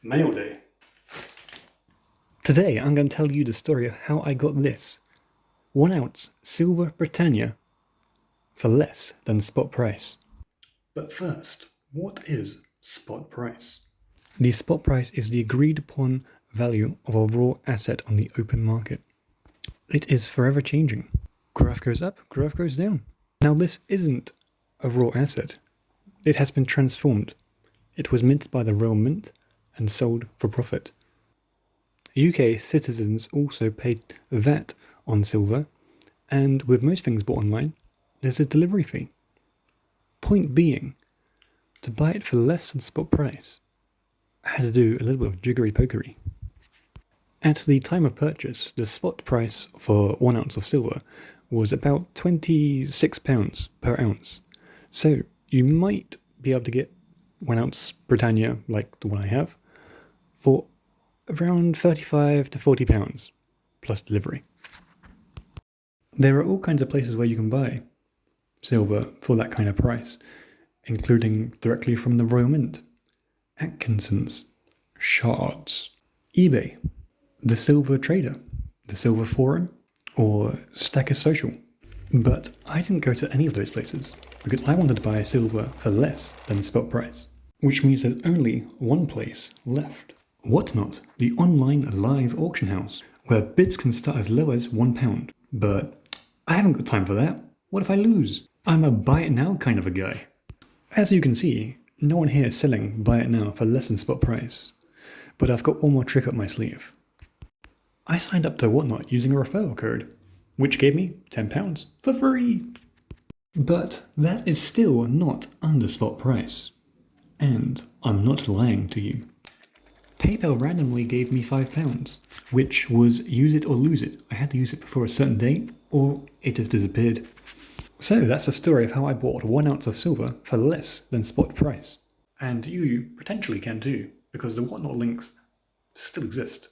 Mail Day. Today I'm going to tell you the story of how I got this 1 ounce silver Britannia for less than spot price. But first, what is spot price? The spot price is the agreed upon value of a raw asset on the open market. It is forever changing. Graph goes up, graph goes down. Now this isn't a raw asset. It has been transformed. It was minted by the Royal Mint and sold for profit. UK citizens also paid VAT on silver, and with most things bought online, there's a delivery fee. Point being, to buy it for less than spot price, I had to do a little bit of jiggery-pokery. At the time of purchase, the spot price for 1 ounce of silver was about £26 per ounce. So you might be able to get 1 ounce Britannia, like the one I have, for around £35 to £40 plus delivery. There are all kinds of places where you can buy silver for that kind of price, including directly from the Royal Mint, Atkinson's, Shards, eBay, the Silver Trader, the Silver Forum, or Stacker Social. But I didn't go to any of those places because I wanted to buy silver for less than spot price, which means there's only one place left. Whatnot, the online live auction house, where bids can start as low as £1. But I haven't got time for that. What if I lose? I'm a buy it now kind of a guy. As you can see, no one here is selling buy it now for less than spot price. But I've got one more trick up my sleeve. I signed up to Whatnot using a referral code, which gave me £10 for free. But that is still not under spot price. And I'm not lying to you. PayPal randomly gave me £5, which was use it or lose it. I had to use it before a certain date, or it just disappeared. So that's the story of how I bought 1 ounce of silver for less than spot price. And you potentially can too, because the Whatnot links still exist.